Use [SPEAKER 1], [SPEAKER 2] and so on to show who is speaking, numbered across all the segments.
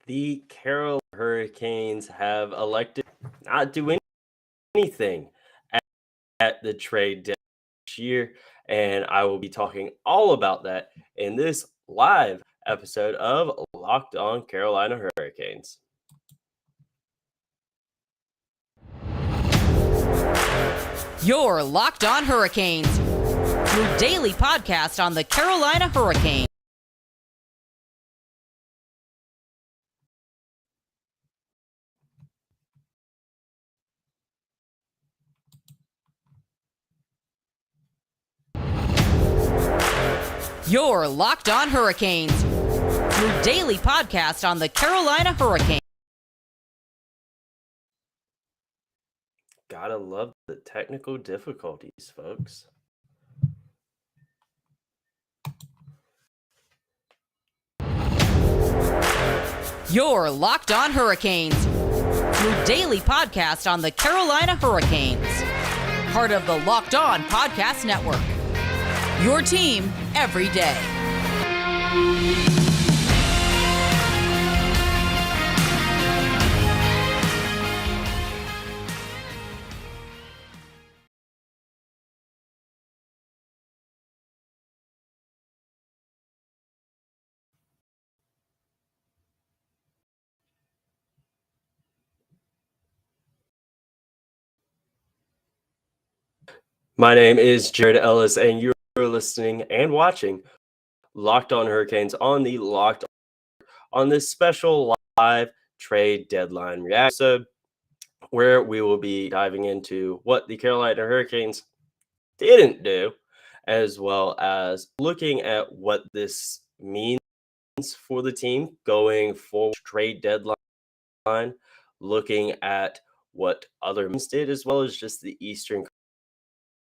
[SPEAKER 1] The Carolina Hurricanes have elected not do anything at the trade deadline this year, and I will be talking all about that in this live episode of Locked On Carolina Hurricanes.
[SPEAKER 2] Your Locked On Hurricanes, your daily podcast on the Carolina Hurricanes. Your Locked On Hurricanes, your daily podcast on the Carolina Hurricanes.
[SPEAKER 1] Gotta love the technical difficulties, folks.
[SPEAKER 2] Your Locked On Hurricanes, your daily podcast on the Carolina Hurricanes. Part of the Locked On Podcast Network. Your team every day.
[SPEAKER 1] My name is Jared Ellis, and you're listening and watching Locked On Hurricanes on the Locked on this special live trade deadline reaction episode, where we will be diving into what the Carolina Hurricanes didn't do, as well as looking at what this means for the team going forward. Trade deadline, looking at what other teams did, as well as just the Eastern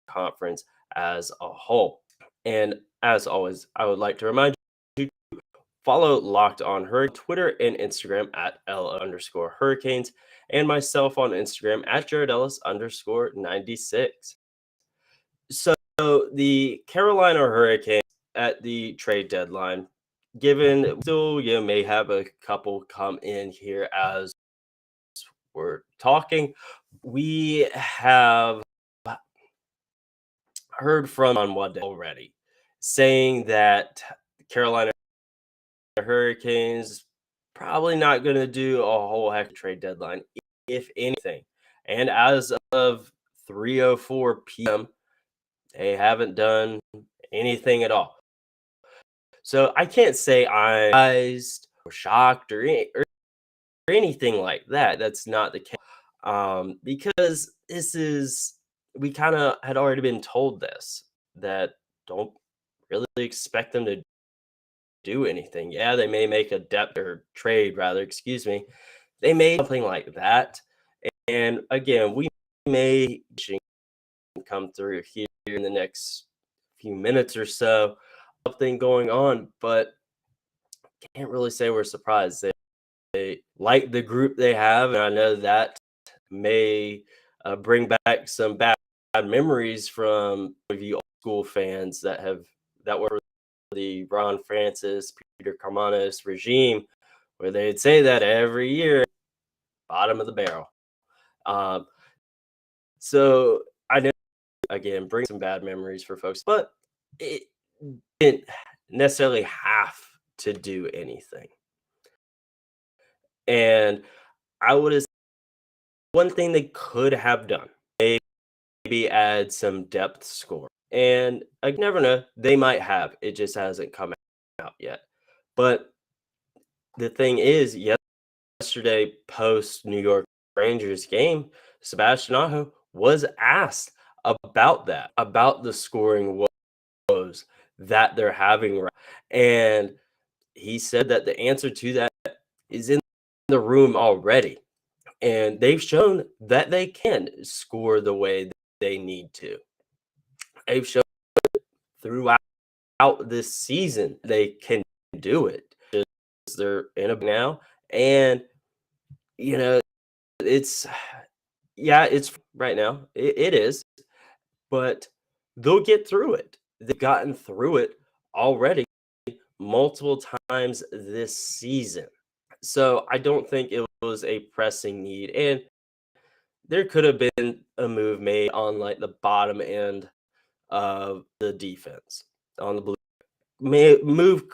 [SPEAKER 1] Conference as a whole. And as always, I would like to remind you to follow Locked On Hurricanes on Twitter and Instagram at L_Hurricanes, and myself on Instagram at JaredEllis_96. So the Carolina Hurricanes at the trade deadline, given still you may have a couple come in here as we're talking, we have heard from on one day already saying that Carolina Hurricanes probably not going to do a whole heck of trade deadline, if anything. And as of 3:04 p.m., they haven't done anything at all. So I can't say I'm surprised or shocked or anything like that. That's not the case. Because this is, we kind of had already been told this, that don't really expect them to do anything. Yeah, they may make a depth or trade, rather, excuse me. They may something like that. And again, we may come through here in the next few minutes or so, something going on, but can't really say we're surprised. They like the group they have, and I know that may bring back some bad memories from of you old school fans that were the Ron Francis, Peter Carmanos regime, where they'd say that every year, bottom of the barrel. So I know, again, bring some bad memories for folks, but it didn't necessarily have to do anything. And I would have, one thing they could have done, maybe add some depth score. And I never know, they might have. It just hasn't come out yet. But the thing is, yesterday, post New York Rangers game, Sebastian Aho was asked about that, about the scoring woes that they're having. And he said that the answer to that is in the room already. And they've shown that they can score the way they need to. They've shown throughout this season they can do it. They're in a now, and it's right now. It is, but they'll get through it. They've gotten through it already multiple times this season. So I don't think it was a pressing need. And there could have been a move made on like the bottom end of the defense on the blue. Move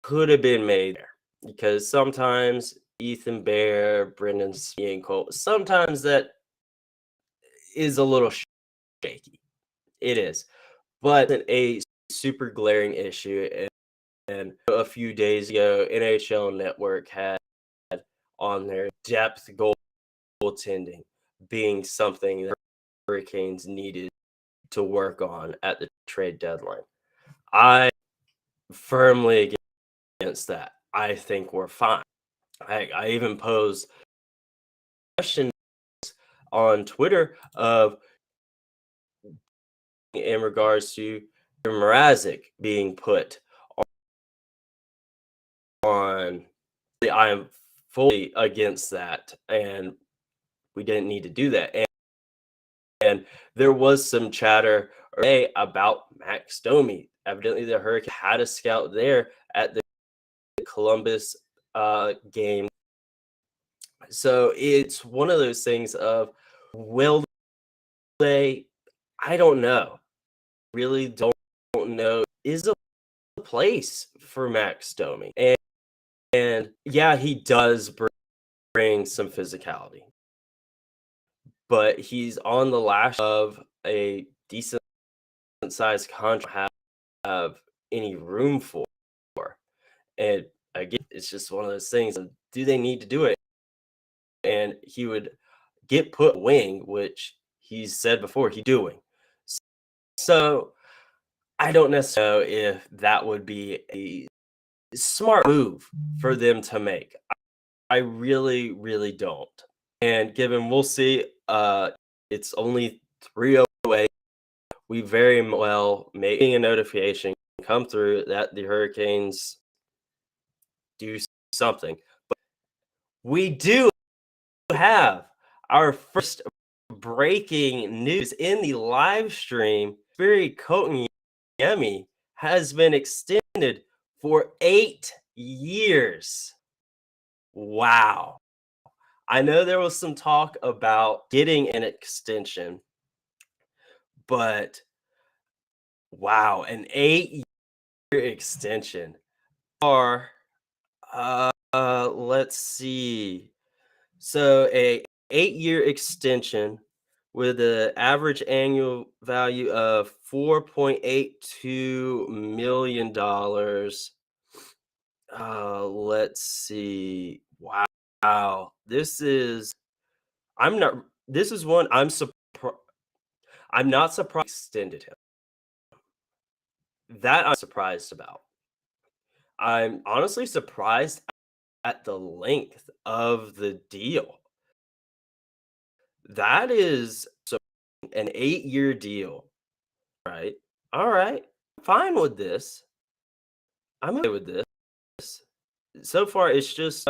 [SPEAKER 1] could have been made there because sometimes Ethan Bear, Brendan Cole, sometimes that is a little shaky. It is, but a super glaring issue. And a few days ago, NHL Network had on their depth goaltending being something that Hurricanes needed to work on at the trade deadline. I firmly against that. I think we're fine. I even posed questions on Twitter of in regards to Mrazek being put on. I am fully against that, and we didn't need to do that. And there was some chatter about Max Domi. Evidently, the Hurricane had a scout there at the Columbus game. So it's one of those things of, will they? I don't know. Really don't know. Is a place for Max Domi. And yeah, he does bring some physicality. But he's on the lash of a decent sized contract have any room for. And again, it's just one of those things. Do they need to do it? And he would get put wing, which he's said before he's doing. So I don't necessarily know if that would be a smart move for them to make. I really, really don't. And given we'll see, it's only 3:08. We very well may a notification come through that the Hurricanes do something. But we do have our first breaking news in the live stream. Barry Kotkaniemi has been extended for 8 years. Wow. I know there was some talk about getting an extension, but wow, an 8-year extension. Or let's see. So a 8-year extension with an average annual value of $4.82 million. Let's see. Wow. This is one I'm surprised. I'm not surprised extended him. That I'm surprised about. I'm honestly surprised at the length of the deal. That is an 8-year deal, right? All right. Fine with this. I'm okay with this. So far, it's just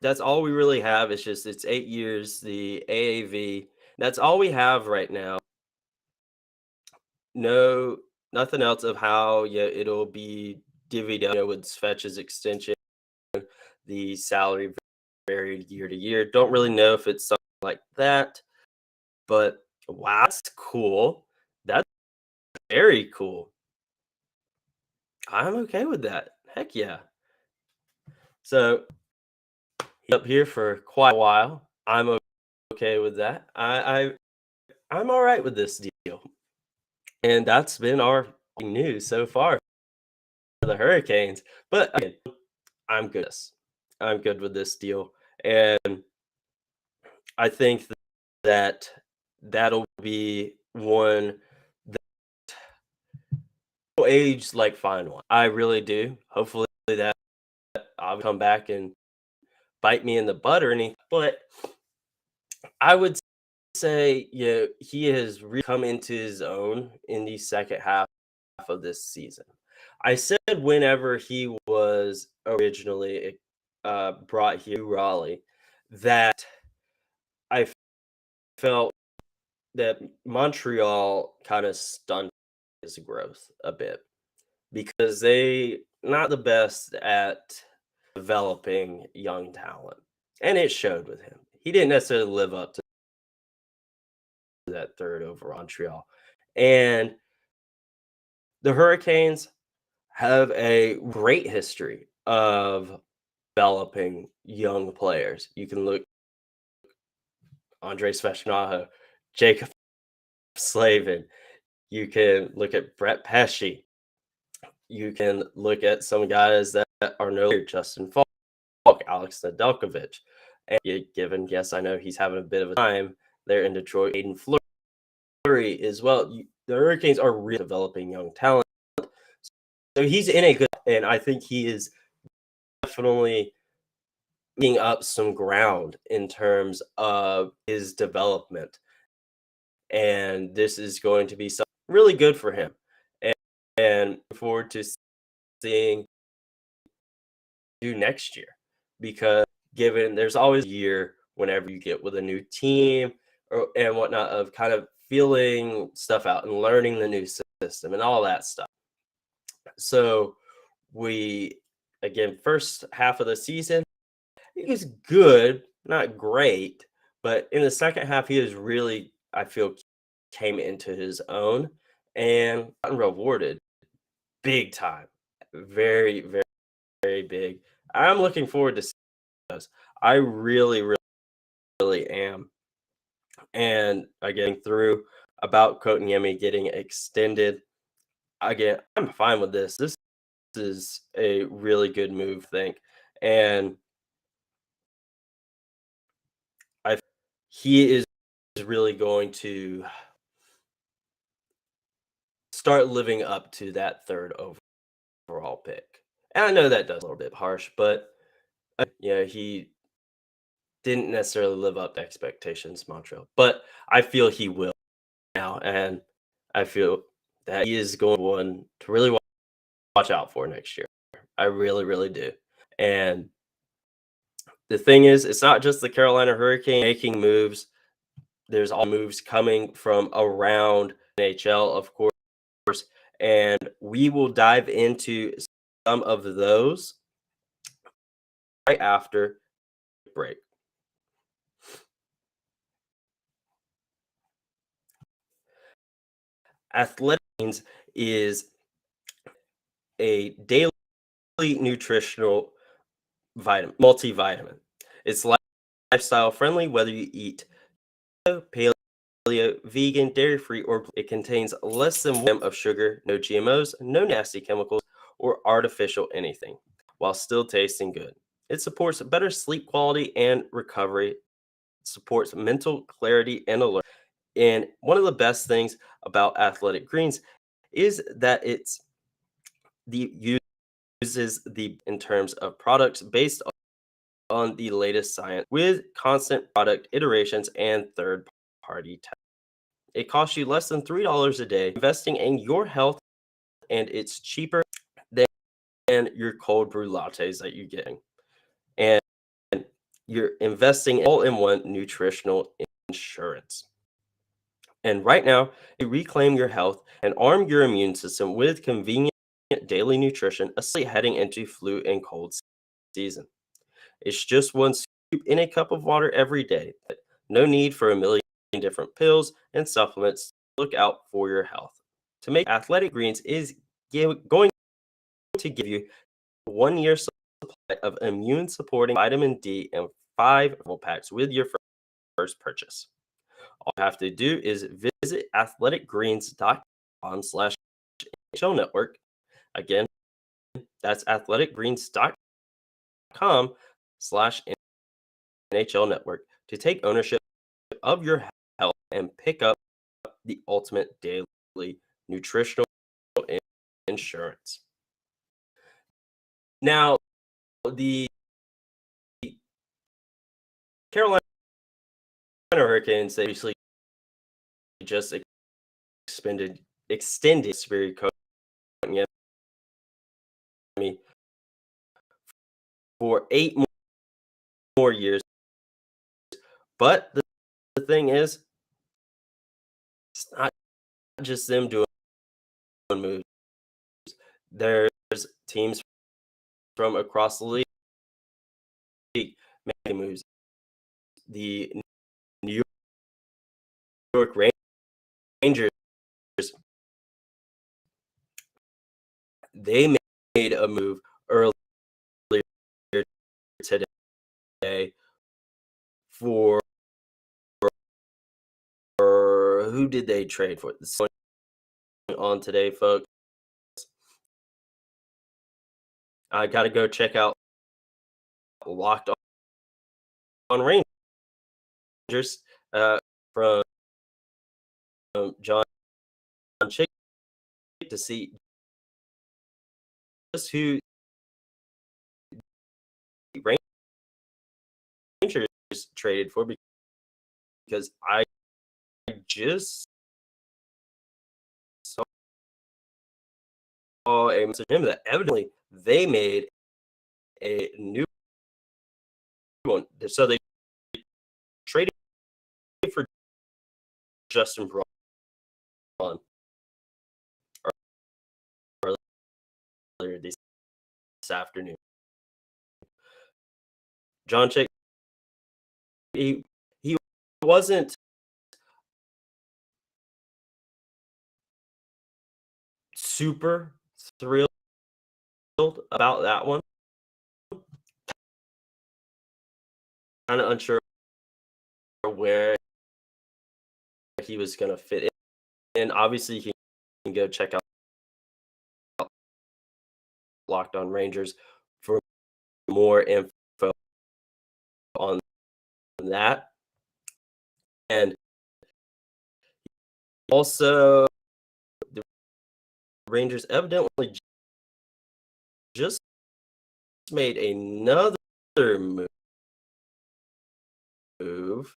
[SPEAKER 1] that's all we really have. It's 8 years, the AAV. That's all we have right now. No, nothing else of how it'll be divvied up with Svetch's extension. The salary varied year to year. Don't really know if it's something like that, but wow, that's cool. That's very cool. I'm okay with that. Heck yeah. So up here for quite a while. I'm okay with that. I'm all right with this deal. And that's been our news so far for the Hurricanes. But again, I'm good. I'm good with this deal. And I think that that'll be one that will age like fine wine. I really do. Hopefully that I'll come back and bite me in the butt or anything. But I would say, he has come into his own in the second half of this season. I said whenever he was originally brought here to Raleigh that I felt that Montreal kind of stunned his growth a bit because they not the best at developing young talent, and it showed with him. He didn't necessarily live up to that third overall Montreal. And the Hurricanes have a great history of developing young players. You can look Andre Svechnikov, Jacob Slavin. You can look at Brett Pesce. You can look at some guys that are no longer Justin Falk, Alex Nedeljkovic. And given, yes, I know he's having a bit of a time there in Detroit. Aiden Fleury as well. The Hurricanes are really developing young talent. So he's in a good, and I think he is definitely making up some ground in terms of his development. And this is going to be something really good for him. And look forward to seeing do next year, because given there's always a year whenever you get with a new team and whatnot of kind of feeling stuff out and learning the new system and all that stuff. So we, again, first half of the season, he was good, not great, but in the second half, he was really, I feel, came into his own and gotten rewarded big time. Very, very, very big. I'm looking forward to seeing those. I really, really, really am. And again, through about Kotkaniemi getting extended, again, I'm fine with this. This is a really good move, I think. And he is really going to start living up to that third overall pick. And I know that does a little bit harsh, but yeah, he didn't necessarily live up to expectations, Montreal. But I feel he will now, and I feel that he is going one to really watch out for next year. I really, really do. And the thing is, it's not just the Carolina Hurricane making moves. There's all moves coming from around NHL, of course, and we will dive into some of those right after break. Athletic Greens is a daily nutritional multivitamin. It's lifestyle friendly, whether you eat paleo, vegan, dairy free, or it contains less than 1 gram of sugar, no GMOs, no nasty chemicals, or artificial anything, while still tasting good. It supports better sleep quality and recovery, supports mental clarity and alert. And one of the best things about Athletic Greens is that it's uses in terms of products based on the latest science with constant product iterations and third-party testing. It costs you less than $3 a day, investing in your health, and it's cheaper than your cold brew lattes that you're getting. And you're investing in all-in-one nutritional insurance. And right now, you reclaim your health and arm your immune system with convenient daily nutrition, especially heading into flu and cold season. It's just one scoop in a cup of water every day. No need for a million different pills and supplements. Look out for your health. To make Athletic Greens is going to give you 1 year supply of immune supporting vitamin D and 5 packs with your first purchase. All you have to do is visit athleticgreens.com/NHL network. Again, that's athleticgreens.com/NHL network to take ownership of your health and pick up the ultimate daily nutritional insurance. Now, the Carolina Hurricanes, they obviously just extended Spirit Kotkaniemi for 8 more years. But the thing is, it's not just them doing moves. There's teams from across the league moves. The New York Rangers, they made a move earlier today for who did they trade for? This on today, folks. I got to go check out Locked on Rangers from John Chick to see just who Rangers traded for, because I just saw a message from him that evidently they made a new one. So they traded for Justin Braun earlier this afternoon. John Chick, he wasn't super thrilled about that one. Kind of unsure where he was going to fit in. Obviously, you can go check out Locked on Rangers for more info on that. And also, the Rangers evidently just made another move.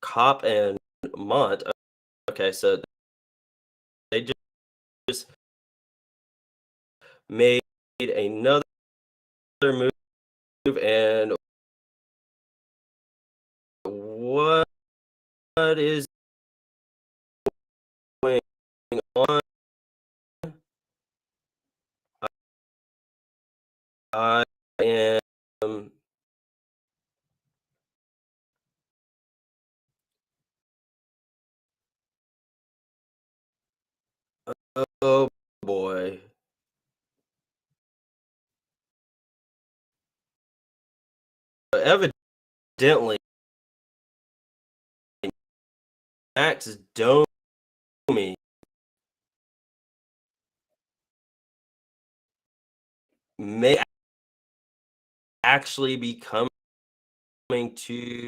[SPEAKER 1] Cop and Mont. Okay, so they just made another move, and what is going on? I am oh boy. Evidently, Max Domi may actually be coming to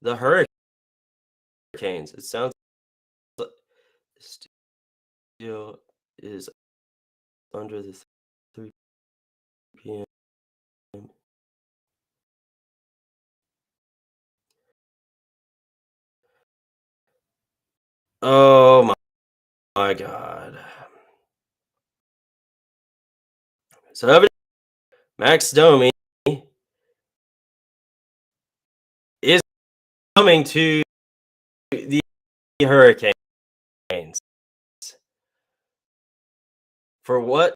[SPEAKER 1] the Hurricanes. It sounds like still is under the 3 p.m. Oh my God. So Max Domi is coming to the Hurricanes. For what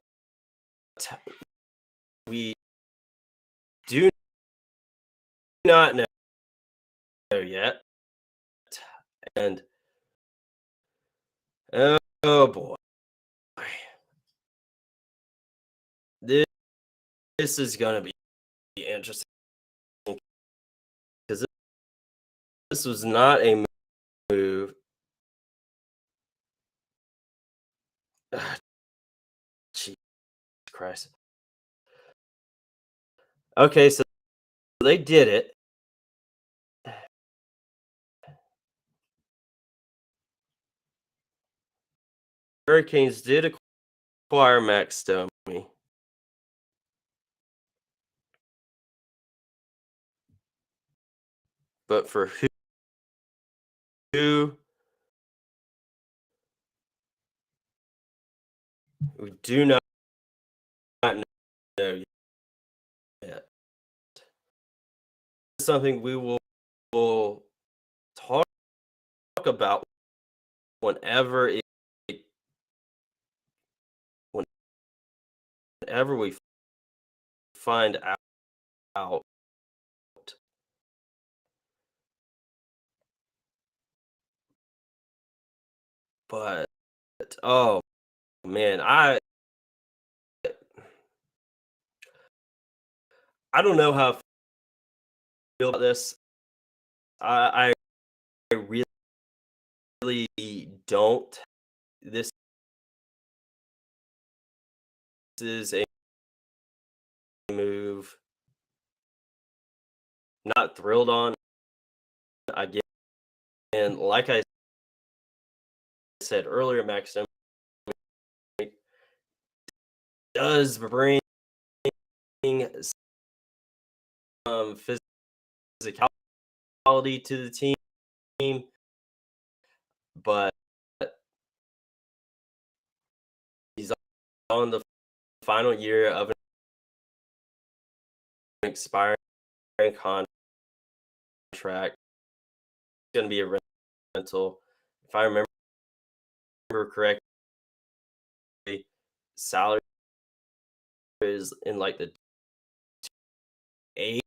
[SPEAKER 1] we do not know yet. And oh boy. This is going to be interesting, because this was not a move. Jesus Christ. Okay, so they did it. Hurricanes did acquire Max Domi. But for who we do not know yet. Something we will talk about whenever whenever we find out. But oh man, I don't know how I feel about this. I really don't. This is a move not thrilled on. Again, and like I said earlier, Max does bring some physicality to the team, but he's on the final year of an expiring contract. It's going to be a rental. If I remember correctly, salary is in like the 8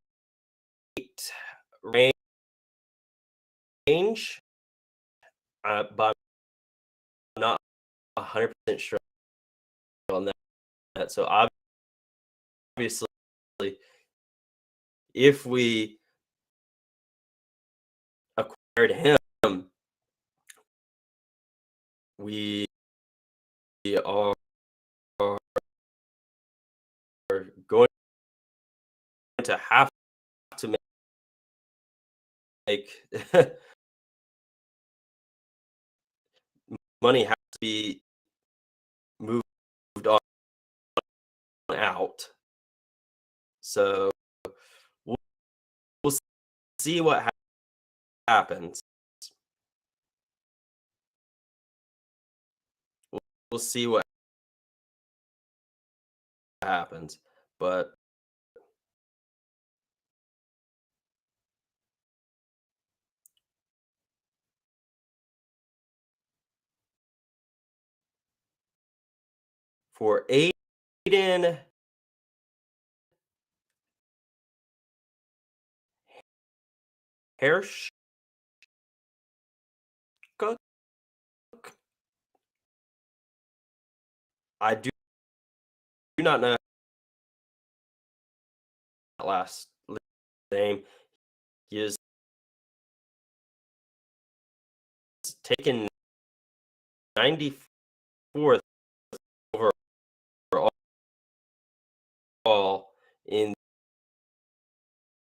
[SPEAKER 1] range, but I'm not 100% sure on that. So obviously, if we acquired him, we are going to have to make money has to be moved on out. So we'll see what happens. We'll see what happens, but for Aiden Hershcook, I do not know that last name. He is taken 94th overall in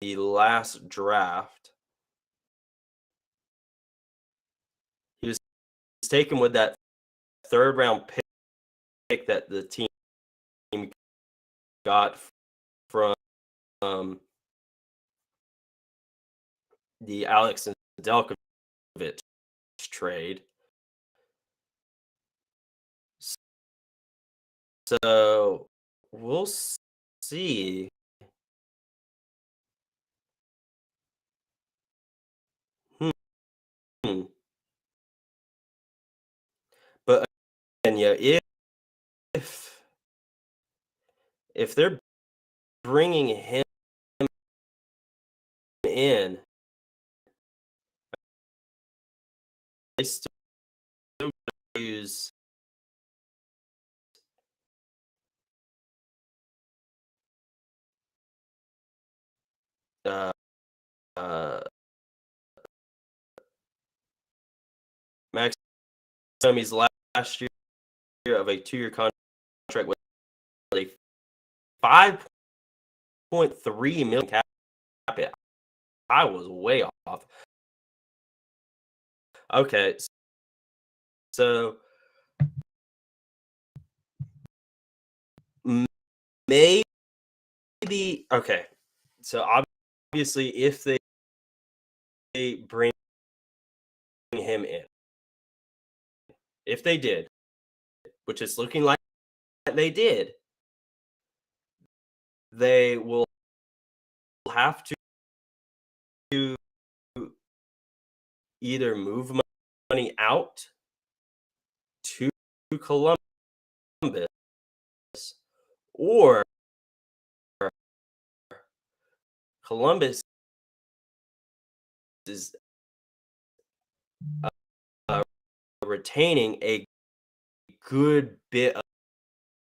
[SPEAKER 1] the last draft. He was taken with that third round pick that the team got from the Alex Nedeljkovic trade. So we'll see. But and yeah, if they're bringing him in, they still use uh, uh, Max Domi's last year of a 2-year contract with a 5.3 million cap hit. I was way off. Okay, so maybe okay. So obviously, if they bring him in, if they did, which is looking like they did, they will have to either move money out to Columbus, or Columbus is uh, retaining a good bit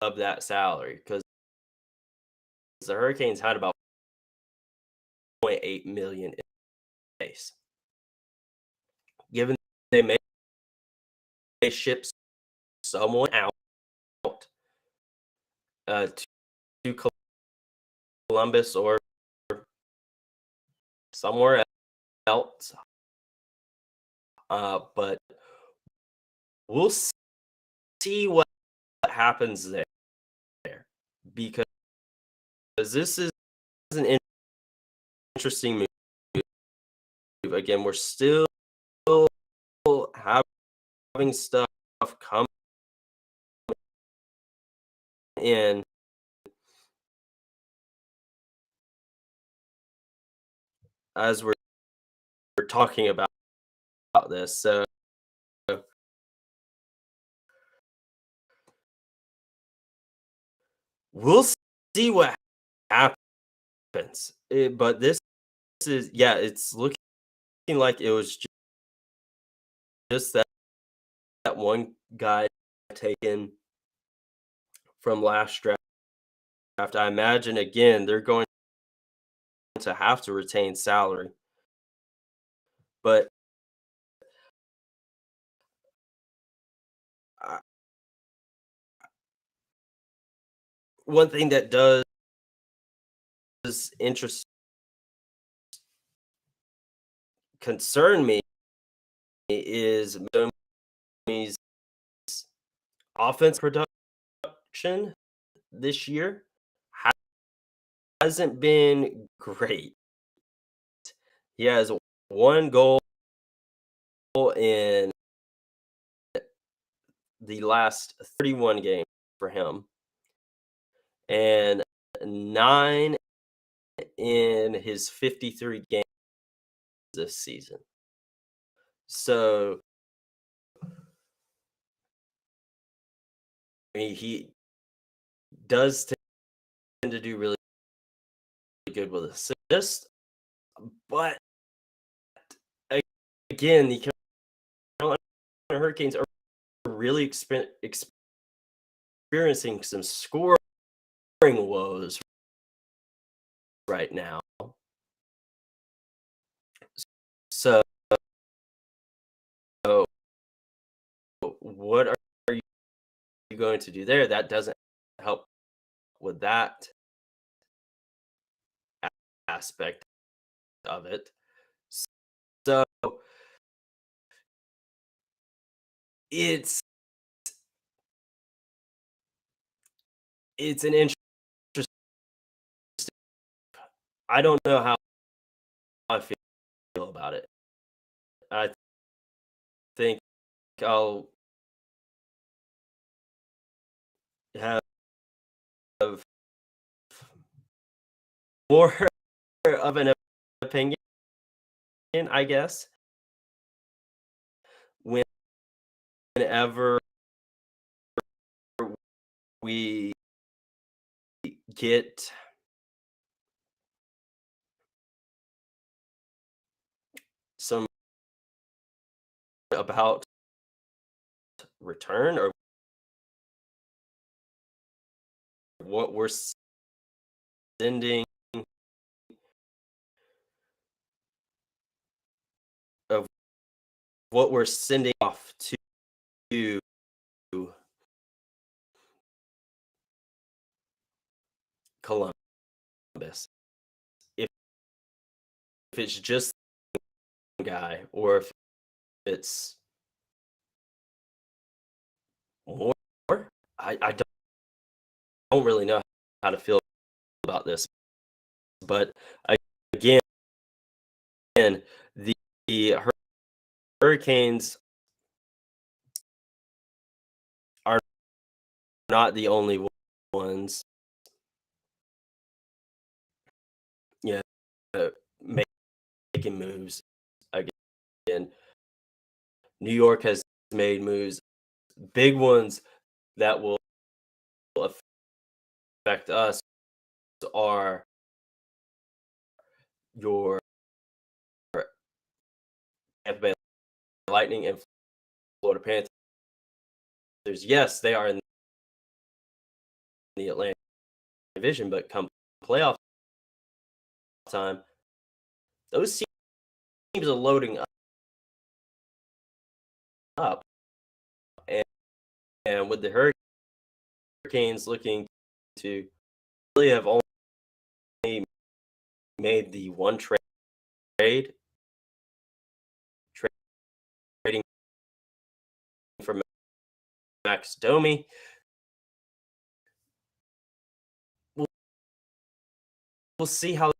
[SPEAKER 1] of that salary, because the Hurricanes had about 0.8 million in base. Given they may ship someone out to Columbus or somewhere else, but we'll see what happens there, because this is an interesting move. Again, we're still having stuff come in as we're talking about this. So we'll see what happens. But this is, it's looking like it was just that one guy taken from last draft. I imagine, again, they're going to have to retain salary. But one thing that does concern me is Miami's offense production this year hasn't been great. He has one goal in the last 31 games for him, and 9 in his 53 games this season. So he does tend to do really good with assists, but again, the Carolina Hurricanes are really experiencing some scoring woes right now. So what are you going to do there? That doesn't help with that aspect of it. So it's an interesting. I don't know how I feel about it. I think I'll have more of an opinion, I guess, whenever we get some about return, or what we're sending, of what we're sending off to Columbus. If it's just one guy, or if it's more, I don't really know how to feel about this. But again, the Hurricanes are not the only ones, making moves. Again, New York has made moves, big ones that will affect us are your Tampa Bay Lightning and Florida Panthers. Yes, they are in the Atlantic division, but come playoff time, those teams are loading up, and with the Hurricanes looking to really have only made the one trade, trading for Max Domi. We'll see how